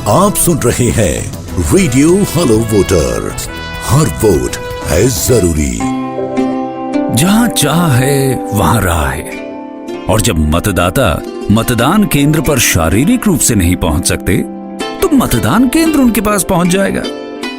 आप सुन रहे हैं रेडियो हेलो वोटर्स, हर वोट है जरूरी। जहां चाह है वहां राह है, और जब मतदाता मतदान केंद्र पर शारीरिक रूप से नहीं पहुंच सकते तो मतदान केंद्र उनके पास पहुंच जाएगा।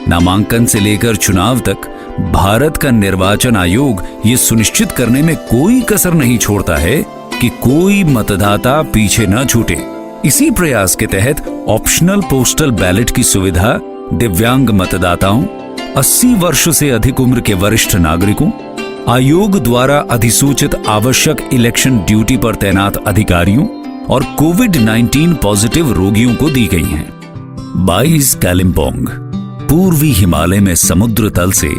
नामांकन से लेकर चुनाव तक भारत का निर्वाचन आयोग ये सुनिश्चित करने में कोई कसर नहीं छोड़ता है कि कोई मतदाता पीछे न छूटे। इसी प्रयास के तहत ऑप्शनल पोस्टल बैलेट की सुविधा दिव्यांग मतदाताओं, 80 वर्ष से अधिक उम्र के वरिष्ठ नागरिकों, आयोग द्वारा अधिसूचित आवश्यक इलेक्शन ड्यूटी पर तैनात अधिकारियों और कोविड-19 पॉजिटिव रोगियों को दी गई हैं। 22 कालिम्पोंग पूर्वी हिमालय में समुद्र तल से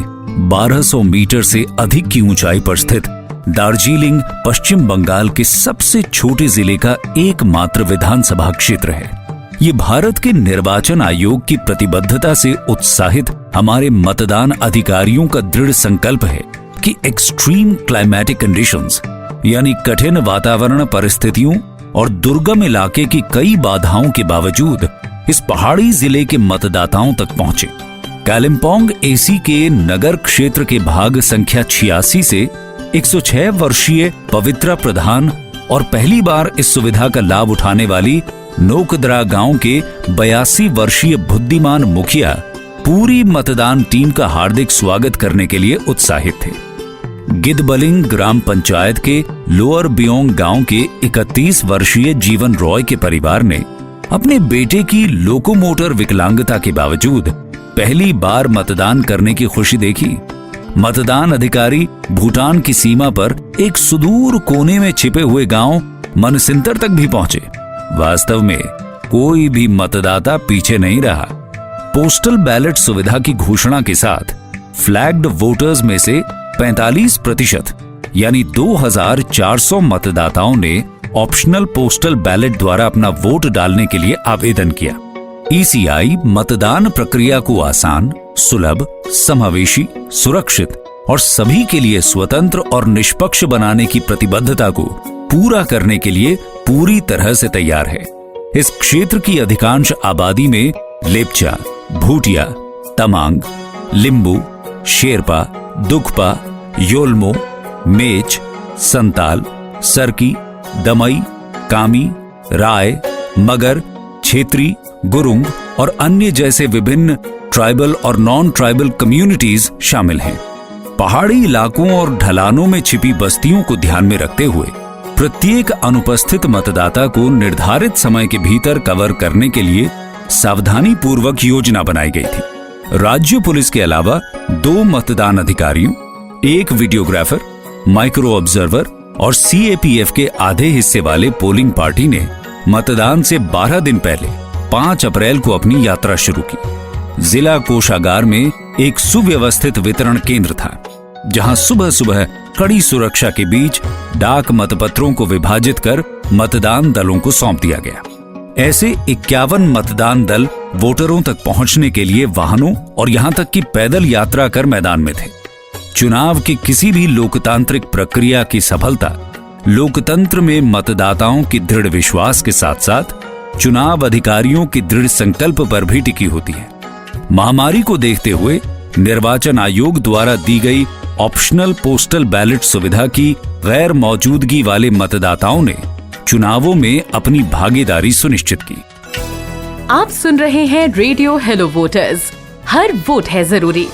1200 मीटर से अधिक की ऊंचाई पर स्थित दार्जिलिंग पश्चिम बंगाल के सबसे छोटे जिले का एकमात्र विधानसभा क्षेत्र है। ये भारत के निर्वाचन आयोग की प्रतिबद्धता से उत्साहित हमारे मतदान अधिकारियों का दृढ़ संकल्प है कि एक्सट्रीम क्लाइमेटिक कंडीशंस यानी कठिन वातावरण परिस्थितियों और दुर्गम इलाके की कई बाधाओं के बावजूद इस पहाड़ी जिले के मतदाताओं तक पहुंचे। कालिम्पोंग एसी के नगर क्षेत्र के भाग संख्या 86 से 106 वर्षीय पवित्रा प्रधान और पहली बार इस सुविधा का लाभ उठाने वाली नोकदरा गांव के 82 वर्षीय बुद्धिमान मुखिया पूरी मतदान टीम का हार्दिक स्वागत करने के लिए उत्साहित थे। गिदबलिंग ग्राम पंचायत के लोअर बियोंग गांव के 31 वर्षीय जीवन रॉय के परिवार ने अपने बेटे की लोकोमोटर विकलांगता के बावजूद पहली बार मतदान करने की खुशी देखी। मतदान अधिकारी भूटान की सीमा पर एक सुदूर कोने में छिपे हुए गांव मनसिंतर तक भी पहुंचे। वास्तव में कोई भी मतदाता पीछे नहीं रहा। पोस्टल बैलेट सुविधा की घोषणा के साथ फ्लैग्ड वोटर्स में से 45% यानी 2400 मतदाताओं ने ऑप्शनल पोस्टल बैलेट द्वारा अपना वोट डालने के लिए आवेदन किया। ईसीआई मतदान प्रक्रिया को आसान, सुलभ, समावेशी, सुरक्षित और सभी के लिए स्वतंत्र और निष्पक्ष बनाने की प्रतिबद्धता को पूरा करने के लिए पूरी तरह से तैयार है। इस क्षेत्र की अधिकांश आबादी में लेप्चा, भूटिया, तमांग, लिंबू, शेरपा, दुखपा, योल्मो, मेच, संताल, सरकी, दमई, कामी, राय, मगर, क्षेत्री, गुरुंग और अन्य जैसे विभिन्न ट्राइबल और नॉन ट्राइबल कम्युनिटीज शामिल हैं। पहाड़ी इलाकों और ढलानों में छिपी बस्तियों को ध्यान में रखते हुए प्रत्येक अनुपस्थित मतदाता को निर्धारित समय के भीतर कवर करने के लिए सावधानी पूर्वक योजना बनाई गई थी। राज्य पुलिस के अलावा 2 मतदान अधिकारियों, 1 वीडियोग्राफर, माइक्रो ऑब्जर्वर और सीएपीएफ के आधे हिस्से वाले पोलिंग पार्टी ने मतदान से 12 दिन पहले 5 अप्रैल को अपनी यात्रा शुरू की। जिला कोषागार में एक सुव्यवस्थित वितरण केंद्र था, जहां सुबह सुबह कड़ी सुरक्षा के बीच डाक मतपत्रों को विभाजित कर मतदान दलों को सौंप दिया गया। ऐसे 51 मतदान दल वोटरों तक पहुंचने के लिए वाहनों और यहां तक कि पैदल यात्रा कर मैदान में थे। चुनाव की किसी भी लोकतांत्रिक प्रक्रिया की सफलता लोकतंत्र में मतदाताओं की दृढ़ विश्वास के साथ साथ चुनाव अधिकारियों की दृढ़ संकल्प पर भी टिकी होती है। महामारी को देखते हुए निर्वाचन आयोग द्वारा दी गई ऑप्शनल पोस्टल बैलेट सुविधा की गैर मौजूदगी वाले मतदाताओं ने चुनावों में अपनी भागीदारी सुनिश्चित की। आप सुन रहे हैं रेडियो हेलो वोटर्स, हर वोट है जरूरी।